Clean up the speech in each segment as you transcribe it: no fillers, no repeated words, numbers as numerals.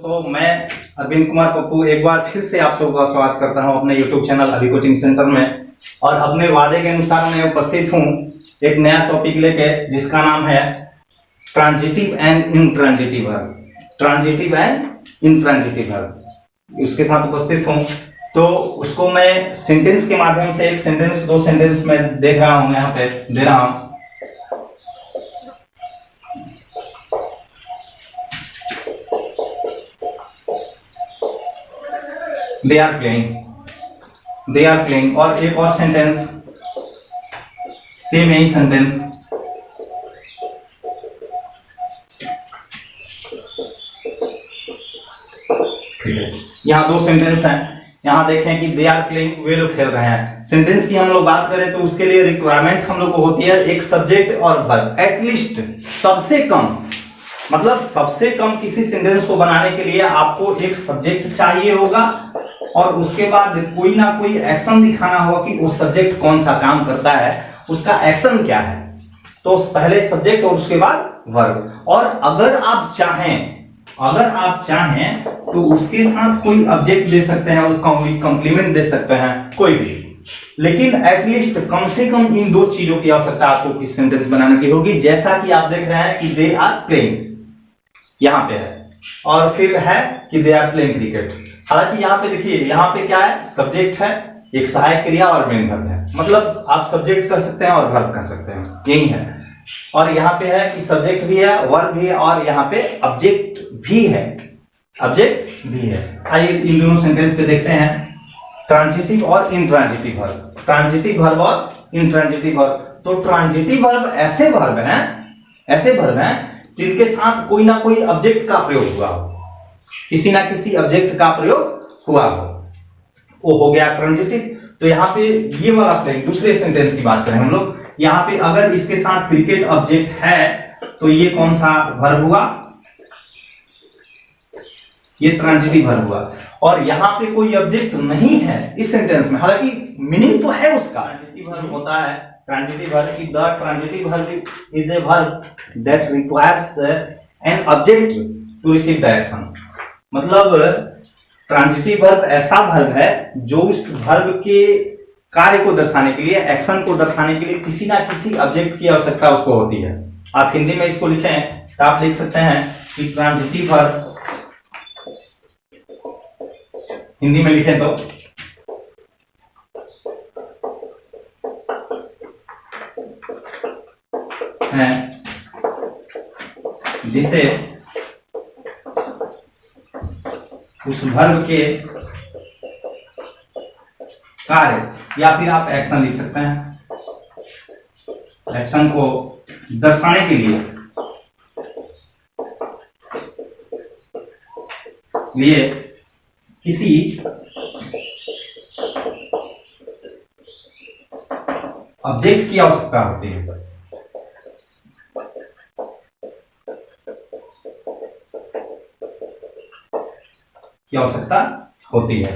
दोस्तों, मैं अरविंद कुमार पप्पू एक बार फिर से आप सबका स्वागत करता हूं अपने YouTube चैनल अभी कोचिंग सेंटर में। और अपने वादे के अनुसार मैं उपस्थित हूं एक नया टॉपिक लेके, जिसका नाम है transitive and intransitive verb. Transitive and intransitive verb उसके साथ उपस्थित हूं। तो उसको मैं सेंटेंस के माध्यम से एक सेंटेंस, दो सेंटेंस में देख रहा हूं, यहाँ पे दे रहा हूं। They are playing और एक और सेंटेंस, सेम यही सेंटेंस, यहाँ दो सेंटेंस हैं। यहाँ देखें कि दे आर प्लेइंग, वे लोग खेल रहे हैं। सेंटेंस की हम लोग बात करें तो उसके लिए रिक्वायरमेंट हम लोग को होती है एक सब्जेक्ट और वर्ब। एटलीस्ट सबसे कम, मतलब सबसे कम किसी सेंटेंस को बनाने के लिए आपको एक सब्जेक्ट चाहिए होगा और उसके बाद कोई ना कोई एक्शन दिखाना होगा कि वो सब्जेक्ट कौन सा काम करता है, उसका एक्शन क्या है। तो पहले सब्जेक्ट और उसके बाद वर्ब। और अगर आप चाहें तो उसके साथ कोई ऑब्जेक्ट दे सकते हैं और कॉम्प्लीमेंट दे सकते हैं, कोई भी। लेकिन एटलीस्ट कम से कम इन दो चीजों की आवश्यकता आपको किस सेंटेंस बनाने की होगी। जैसा कि आप देख रहे हैं कि दे आर प्लेइंग यहाँ पे है, और फिर है कि दे आर प्लेइंग क्रिकेट। हालांकि यहाँ पे देखिए, यहाँ पे क्या है, सब्जेक्ट है, एक सहायक क्रिया और मेन वर्ब है। मतलब आप सब्जेक्ट कर सकते हैं और वर्ब कर सकते हैं, यही है। और यहाँ पे है कि सब्जेक्ट भी है, वर्ब भी है, और यहाँ पे ऑब्जेक्ट भी है, आइए इन दोनों सेंटेंस पे देखते हैं, ट्रांजिटिव और इनट्रांजिटिव वर्ब। ट्रांजिटिव वर्ब और इनट्रांजिटिव वर्ब। तो ट्रांजिटिव वर्ब ऐसे वर्ब हैं जिनके साथ कोई ना कोई ऑब्जेक्ट का प्रयोग हुआ हो, किसी ना किसी ऑब्जेक्ट का प्रयोग हुआ हो, वो हो गया ट्रांजिटिव। तो यहाँ पे ये वाला प्लेइंग, दूसरे सेंटेंस की बात करें हम लोग, यहाँ पे अगर इसके साथ क्रिकेट ऑब्जेक्ट है तो ये कौन सा वर्ब हुआ, ये ट्रांजिटिव वर्ब हुआ। और यहाँ पे कोई ऑब्जेक्ट नहीं है इस सेंटेंस में, हालांकि मीनिंग तो है उसका। ट्रांजिटिव वर्ब होता है, ट्रांजिटिव वर्ब की the transitive verb is a verb that requires an object to receive the action. मतलब ट्रांजिटिव वर्ब ऐसा वर्ब है जो उस वर्ब के कार्य को दर्शाने के लिए, एक्शन को दर्शाने के लिए किसी ना किसी ऑब्जेक्ट की आवश्यकता उसको होती है। आप हिंदी में इसको लिखें तो आप लिख सकते हैं कि ट्रांजिटिव वर्ब, हिंदी में लिखें तो है जिसे उस वर्ब के कार्य, या फिर आप एक्शन लिख सकते हैं, एक्शन को दर्शाने के लिए किसी ऑब्जेक्ट की आवश्यकता होती है। की आवश्यकता होती है।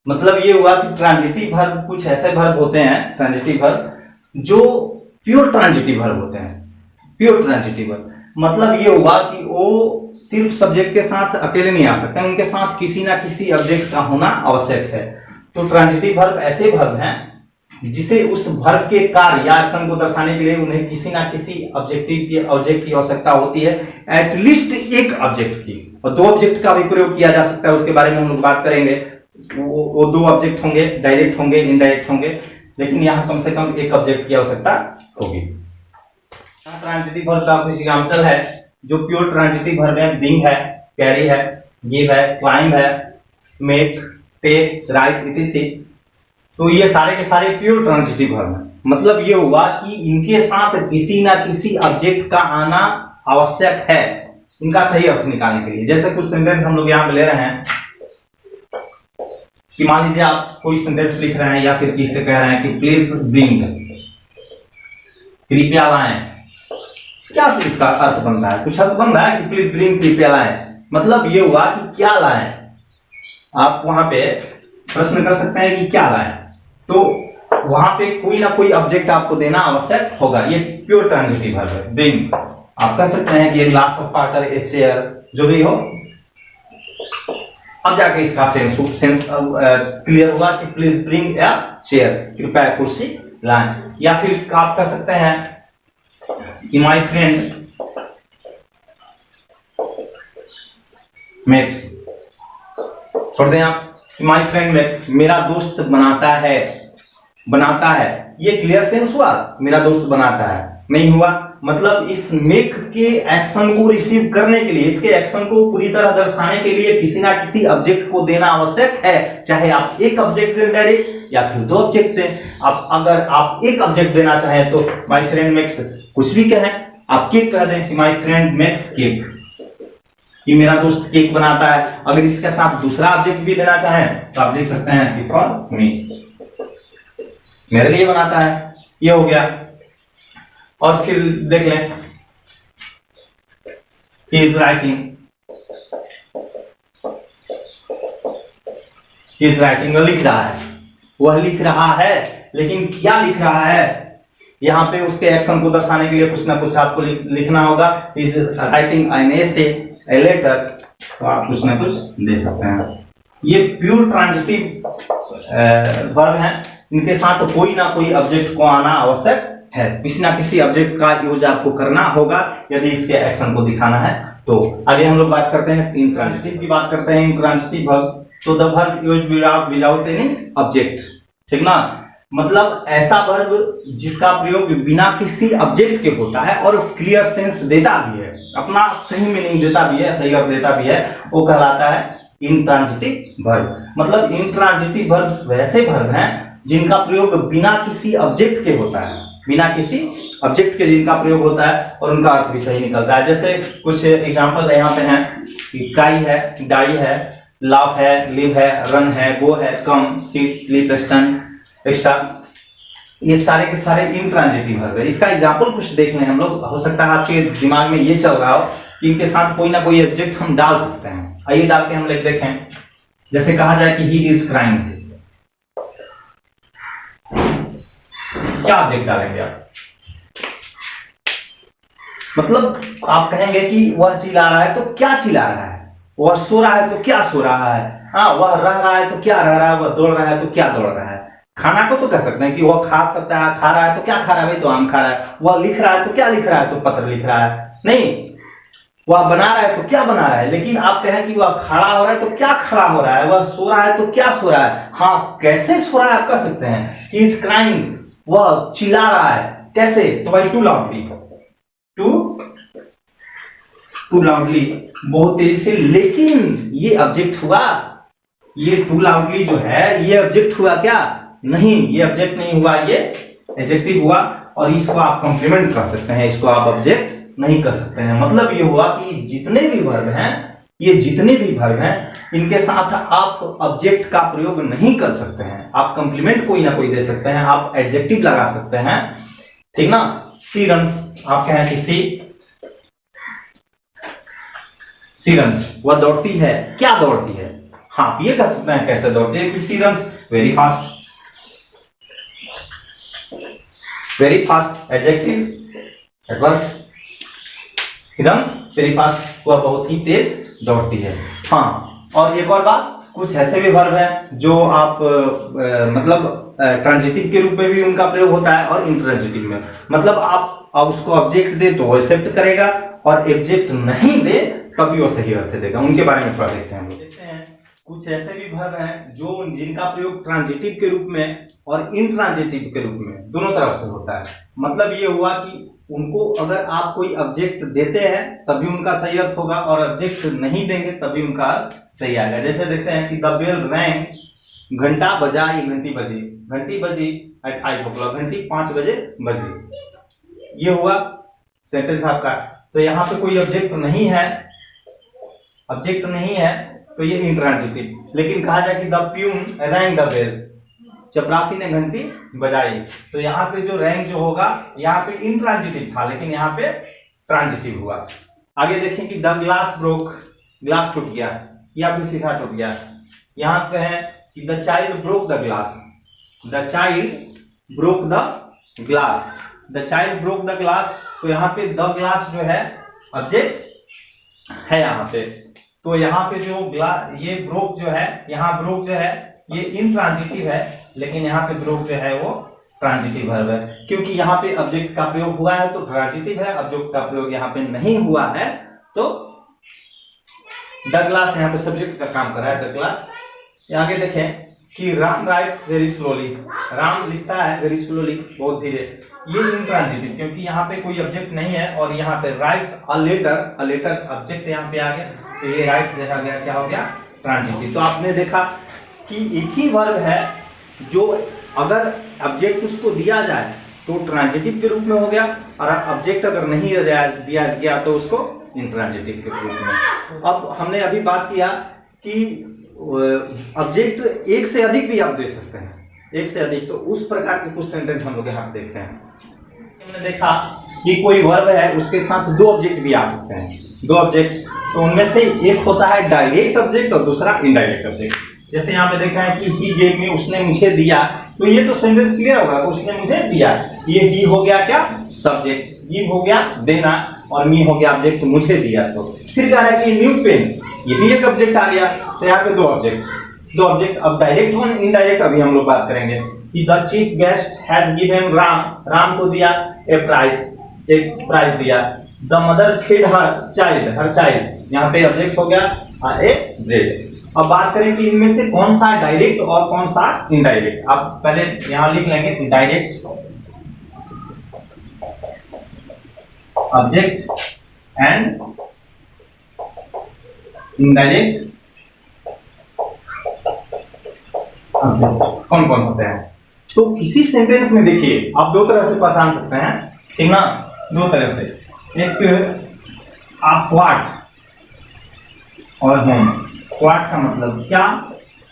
मतलब ये हुआ कि ट्रांजिटिव वर्ब, कुछ ऐसे वर्ब होते हैं ट्रांजिटिव वर्ब जो प्योर ट्रांजिटिव वर्ब होते हैं। प्योर ट्रांजिटिव वर्ब मतलब ये हुआ कि वो सिर्फ सब्जेक्ट के साथ अकेले नहीं आ सकते, उनके साथ किसी ना किसी ऑब्जेक्ट का होना आवश्यक है। तो ट्रांजिटिव वर्ब ऐसे वर्ब हैं जिसे उस वर्ब के कार्य या एक्शन को दर्शाने के लिए उन्हें किसी ना किसी ऑब्जेक्ट की आवश्यकता होती है, एटलीस्ट एक ऑब्जेक्ट की। और दो ऑब्जेक्ट का भी प्रयोग किया जा सकता है, उसके बारे में हम लोग बात करेंगे। वो दो ऑब्जेक्ट होंगे, डायरेक्ट होंगे, इनडायरेक्ट होंगे, लेकिन यहाँ कम से कम एक ऑब्जेक्ट की आवश्यकता होगी। ट्रांजिटिव वर्ब का कुछ एग्जांपल है जो प्योर ट्रांजिटिव वर्ब है। बीइंग है, कैरी है, गिव है, क्लाइंब है, मेक, टेक, राइट, इटीसी। तो ये सारे के सारे प्योर ट्रांजिटिव वर्ब हैं। मतलब ये हुआ कि इनके साथ किसी ना किसी ऑब्जेक्ट का आना आवश्यक है इनका सही अर्थ निकालने के लिए। जैसे कुछ सेंटेंस हम लोग यहाँ पे ले रहे हैं कि मान लीजिए आप कोई सेंटेंस लिख रहे हैं या फिर किसी से कह रहे हैं कि प्लीज ब्रिंग, कृपया लाएं। क्या इसका अर्थ बन रहा है? कुछ अर्थ बन रहा है कि प्लीज ब्रिंग, कृपया लाएं। मतलब ये हुआ कि क्या लाएं। आप वहां पे प्रश्न कर सकते हैं कि क्या लाएं, तो वहां पे कोई ना कोई ऑब्जेक्ट आपको देना आवश्यक होगा। ये प्योर ट्रांजिटिव वर्ब है। ब्रिंग, आप कह सकते हैं कि glass of water, a chair, जो भी हो, अब जाके इसका सेंस क्लियर हुआ कि प्लीज ब्रिंग अ चेयर, कृपया कुर्सी लाएं। या फिर आप कर सकते हैं कि माय फ्रेंड मेक्स, छोड़ दें आप, कि माय फ्रेंड मेक्स, मेरा दोस्त बनाता है, बनाता है, ये क्लियर सेंस हुआ, मेरा दोस्त बनाता है, नहीं हुआ। मतलब इस मेक के एक्शन को रिसीव करने के लिए, इसके एक्शन को पूरी तरह दर्शाने के लिए किसी ना किसी ऑब्जेक्ट को देना आवश्यक है। चाहे आप एक ऑब्जेक्ट दें डायरेक्ट या फिर दो ऑब्जेक्ट दें। आप अगर आप एक ऑब्जेक्ट देना चाहें तो माय फ्रेंड मेक्स कुछ भी कहें, आप केक कह दें कि माय फ्रेंड मेक्स केक, कि मेरा दोस्त केक बनाता है। अगर इसके साथ दूसरा ऑब्जेक्ट भी देना चाहें तो आप लिख सकते हैं कि फॉर मी, मेरे लिए बनाता है, ये हो गया। और फिर देख लें, he is writing, he is writing, वह लिख रहा है, वह लिख रहा है, लेकिन क्या लिख रहा है, यहाँ पे उसके एक्शन को दर्शाने के लिए कुछ ना कुछ आपको लिखना होगा। he is writing an essay, a letter, तो आप कुछ ना कुछ दे सकते हैं। ये प्योर ट्रांजिटिव वर्ब हैं, इनके साथ कोई ना कोई ऑब्जेक्ट को आना आवश्यक है, किसी ना किसी ऑब्जेक्ट का यूज आपको करना होगा यदि इसके एक्शन को दिखाना है। तो आगे हम लोग बात करते हैं इंट्रांजिटिव की बात करते हैं। इंट्रांजिटिव वर्ब, तो the verb used without any object, ठीक ना, मतलब ऐसा वर्ब जिसका प्रयोग बिना किसी ऑब्जेक्ट के होता है और क्लियर सेंस देता भी है, अपना सही मीनिंग देता भी है, सही अर्थ देता भी है, वो कहलाता है इंट्रांजिटिव वर्ब। मतलब इंट्रांजिटिव वर्ब्स वैसे वर्ब हैं जिनका प्रयोग बिना किसी ऑब्जेक्ट के होता है, बिना किसी ऑब्जेक्ट के जिनका प्रयोग होता है और उनका अर्थ भी सही निकलता है। जैसे कुछ एग्जांपल यहाँ पे हैं कि काई है, डाई है, लाफ है, लिव है, रन है, गो है, कम, सीट, स्लीप, स्टैंड, एक्स्ट्रा, ये सारे के सारे इंट्रांजिटिव वर्ब है। इसका एग्जांपल कुछ देख लें हम लोग, हो सकता है आपके दिमाग में ये चल रहा हो कि इनके साथ कोई ना कोई ऑब्जेक्ट हम डाल सकते हैं। आइए डाल के हम लोग देखें। जैसे कहा जाए कि ही इज क्राइंग, क्या ऑब्जेक्ट डालेंगे आप? मतलब आप कहेंगे कि वह चिल्ला रहा है तो क्या चिल्ला रहा है, वह सो रहा है तो क्या सो रहा है, हाँ वह रह रहा है तो क्या रह रहा है, वह दौड़ रहा है तो क्या दौड़ रहा है। खाना को तो कह सकते हैं कि वह खा सकता है, खा रहा है तो क्या खा रहा है, भाई तो आम खा रहा है। वह लिख रहा है तो क्या लिख रहा है, तो पत्र लिख रहा है। नहीं, वह बना रहा है तो क्या बना रहा है। लेकिन आप कहें कि वह खड़ा हो रहा है तो क्या खड़ा हो रहा है, वह सो रहा है तो क्या सो रहा है। हाँ, कैसे सो रहा है आप कह सकते हैं कि इज क्राइंग, वह चिल्ला रहा है, कैसे, तो भाई टू लाउडली, टू लाउडली, बहुत तेजी से। लेकिन ये ऑब्जेक्ट हुआ, ये टू लाउडली जो है ये ऑब्जेक्ट हुआ क्या? नहीं, ये ऑब्जेक्ट नहीं हुआ, ये एडजेक्टिव हुआ। और इसको आप कॉम्प्लीमेंट कर सकते हैं, इसको आप ऑब्जेक्ट नहीं कर सकते हैं। मतलब ये हुआ कि जितने भी वर्ब हैं, ये जितने भी वर्ब हैं, इनके साथ आप ऑब्जेक्ट का प्रयोग नहीं कर सकते हैं। आप कॉम्प्लीमेंट कोई ना कोई दे सकते हैं, आप एडजेक्टिव लगा सकते हैं, ठीक ना। सी रन्स, आप कहें कि सी रन्स, वह दौड़ती है, क्या दौड़ती है। हाँ, आप ये कह सकते हैं कैसे दौड़ती है कि she runs very fast, very fast adjective, adverb, runs very fast, वह बहुत ही तेज दौड़ती है। हाँ, और एक और बात, कुछ ऐसे भी वर्ब हैं जो आप मतलब ट्रांजिटिव के रूप में भी उनका प्रयोग होता है और इंट्रांजिटिव में। मतलब आप उसको ऑब्जेक्ट दे तो वो एक्सेप्ट करेगा, और ऑब्जेक्ट नहीं दे तब भी वो सही अर्थ देगा। उनके बारे में थोड़ा देखते हैं। देखते हैं कुछ ऐसे भी वर्ब हैं जो जिनका प्रयोग ट्रांजिटिव के रूप में और इंट्रांजिटिव के रूप में दोनों तरफ से होता है। मतलब ये हुआ कि उनको अगर आप कोई ऑब्जेक्ट देते हैं तभी उनका सही अर्थ होगा, और ऑब्जेक्ट नहीं देंगे तभी उनका अर्थ सही आएगा। जैसे देखते हैं कि द बेल रैंग, घंटा बजा, ये घंटी बजी, घंटी बजी एट 5 o'clock, घंटी 5 बजे बजी। ये हुआ सेंटेंस आपका। तो यहाँ पे कोई ऑब्जेक्ट नहीं है, ऑब्जेक्ट नहीं है, तो ये इंट्रांजिटिव। लेकिन कहा जाए कि the peon rang the bell, चपरासी ने घंटी बजाई, तो यहाँ पे जो रैंक जो होगा यहाँ पे इंट्रांजिटिव था, लेकिन यहाँ पे ट्रांजिटिव हुआ। आगे देखें कि द ग्लास ब्रोक, ग्लास टूट गया या फिर शीशा टूट गया। यहाँ पे है कि the child broke the glass, the child broke the glass, the child broke the glass. तो यहाँ पे द ग्लास जो है ऑब्जेक्ट है यहाँ पे, तो यहाँ पे जो ये ब्रोक जो है, यहाँ ब्रोक जो है ये इंट्रांजिटिव है, लेकिन यहाँ पे ब्रोक जो है वो ट्रांजिटिव वर्ब है, क्योंकि यहाँ पे ऑब्जेक्ट का प्रयोग हुआ है तो ट्रांजिटिव है, ऑब्जेक्ट का प्रयोग यहाँ पे नहीं हुआ है तो द ग्लास यहाँ पे सब्जेक्ट का काम कर रहा है, द ग्लास। आगे देखें कि Ram rights very slowly, Ram लिखता है वेरी स्लोली, बहुत धीरे, ये इंट्रांजिटिव क्योंकि यहाँ पे कोई ऑब्जेक्ट नहीं है, और यहाँ पे राइट्स अ लेटर ऑब्जेक्ट यहाँ पे आ गया, तो ये राइट्स देखा गया क्या हो गया, ट्रांजिटिव। तो आपने देखा कि एक ही वर्ब है जो अगर ऑब्जेक्ट उसको दिया जाए तो ट्रांजिटिव के रूप में हो गया, और ऑब्जेक्ट अगर नहीं दिया गया तो उसको इंट्रांजिटिव के रूप में। अब हमने अभी बात किया कि ऑब्जेक्ट एक से अधिक भी आप दे सकते हैं, एक से अधिक, तो उस प्रकार के कुछ सेंटेंस हम लोग यहाँ पे देखते हैं। हमने देखा कि कोई वर्ब है उसके साथ दो ऑब्जेक्ट भी आ सकते हैं, दो ऑब्जेक्ट, तो उनमें से एक होता है डायरेक्ट ऑब्जेक्ट और दूसरा इनडायरेक्ट ऑब्जेक्ट। जैसे यहाँ पे देखा है कि ही गेव मी, उसने मुझे दिया, तो ये तो सेंटेंस क्लियर होगा, तो उसने मुझे दिया, ये ही हो गया क्या, सब्जेक्ट, गिव हो गया देना, और मी हो गया ऑब्जेक्ट, मुझे दिया। तो फिर कह रहा है कि न्यू पेन, ये भी एक ऑब्जेक्ट आ गया, तो यहाँ पे दो ऑब्जेक्ट। अब डायरेक्ट वन इनडायरेक्ट अभी हम लोग बात करेंगे कि the chief guest has given Ram को दिया ए प्राइज, एक प्राइज दिया। The mother feed her child, यहाँ पे ऑब्जेक्ट हो गया ए ब्रेड। अब बात करें कि इनमें से कौन सा डायरेक्ट और कौन सा इनडायरेक्ट, आप पहले यहां लिख लेंगे direct object and indirect object कौन कौन होते हैं। तो किसी सेंटेंस में देखिए आप दो तरह से पहचान सकते हैं, ठीक ना, दो तरह से, एक आप व्हाट और होम। व्हाट का मतलब क्या,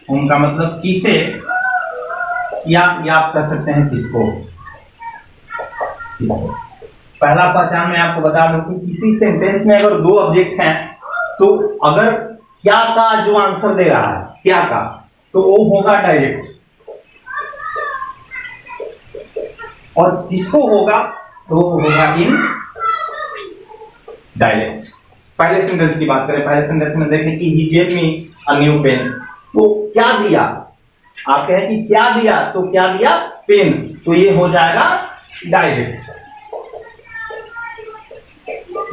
होम का मतलब किसे, या आप कह सकते हैं किसको। पहला पहचान मैं आपको बता दूं कि किसी सेंटेंस में अगर दो ऑब्जेक्ट हैं तो अगर क्या का जो आंसर दे रहा है, क्या का, तो वो होगा डायरेक्ट, और किसको होगा तो वो होगा इन डायरेक्ट। पहले सेंटेंस की बात करें, पहले सेंटेंस में देखें कि he gave me a new pen, तो क्या दिया, आप कहें कि क्या दिया, तो क्या दिया, पेन, तो ये हो जाएगा डायरेक्ट,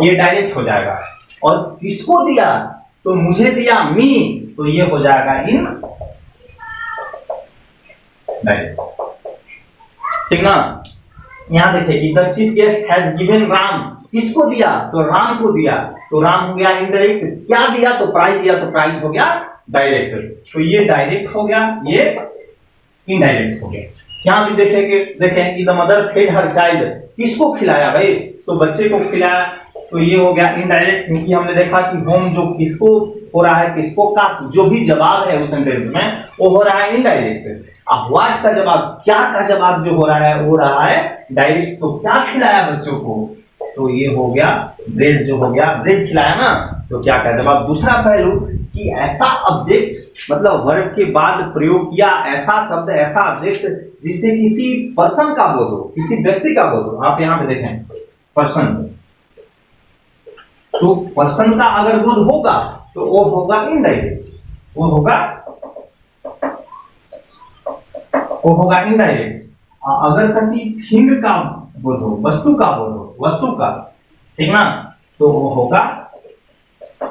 ये डायरेक्ट हो जाएगा। और किसको दिया, तो मुझे दिया मी, तो ये हो जाएगा इन डायरेक्ट, ठीक ना। यहां देखिए कि the chief guest has given Ram, किसको दिया, तो राम को दिया, तो राम हो गया इनडायरेक्ट, क्या दिया, तो प्राइज दिया, तो प्राइज हो गया डायरेक्ट, तो ये डायरेक्ट हो गया, ये इनडायरेक्ट हो गया। यहां भी देखें कि the mother fed her child, किसको खिलाया भाई, तो बच्चे को खिलाया, तो ये हो गया इनडायरेक्ट, क्योंकि हमने देखा कि होम जो किसको हो रहा है, किसको का जो भी जवाब है उस सेंटेंस में वो हो रहा है इनडायरेक्ट। अब व्हाट का जवाब, क्या का जवाब जो हो रहा है डायरेक्ट, तो क्या खिलाया बच्चों को, तो ये हो गया ब्रेड, जो हो गया ब्रेड खिलाया ना, तो क्या का जवाब। दूसरा पहलू कि ऐसा ऑब्जेक्ट मतलब वर्ब के बाद प्रयोग किया ऐसा शब्द, ऐसा ऑब्जेक्ट जिससे किसी पर्सन का बोध हो, किसी व्यक्ति का बोध हो। आप यहां पे देखें पर्सन, तो पर्सन का अगर बोध होगा तो वो होगा इनडायरेक्ट, वो होगा इनडायरेक्ट। अगर किसी थिंग का बोध हो, वस्तु का बोध हो, वस्तु का, ठीक ना, तो वो होगा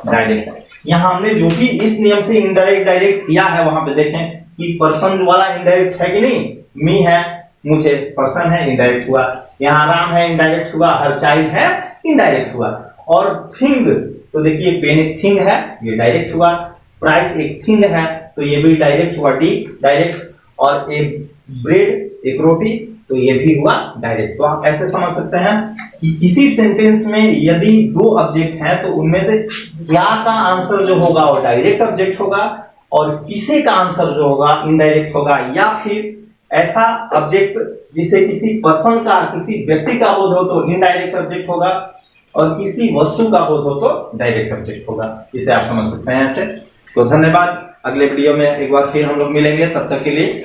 डायरेक्ट। यहां हमने जो भी इस नियम से इनडायरेक्ट डायरेक्ट किया है वहां पे देखें कि पर्सन वाला इनडायरेक्ट है कि नहीं, मी है, मुझे, पर्सन है, इनडायरेक्ट हुआ। यहाँ राम है, इनडायरेक्ट हुआ। हर चाइल्ड है, इनडायरेक्ट हुआ। और थिंग, तो देखिए पेन एक थिंग है, ये डायरेक्ट हुआ। प्राइस एक थिंग है, तो ये भी डायरेक्ट हुआ, डी डायरेक्ट। और एक ब्रेड एक रोटी, तो ये भी हुआ डायरेक्ट। तो आप ऐसे समझ सकते हैं कि किसी सेंटेंस में यदि दो ऑब्जेक्ट हैं तो उनमें से क्या का आंसर जो होगा वो डायरेक्ट ऑब्जेक्ट होगा, और किसे का आंसर जो होगा इनडायरेक्ट होगा, या फिर ऐसा ऑब्जेक्ट जिसे किसी पर्सन का, किसी व्यक्ति का बोध हो तो इनडायरेक्ट ऑब्जेक्ट होगा, और किसी वस्तु का बोध हो तो डायरेक्ट ऑब्जेक्ट होगा। इसे आप समझ सकते हैं ऐसे। तो धन्यवाद, अगले वीडियो में एक बार फिर हम लोग मिलेंगे, तब तक के लिए।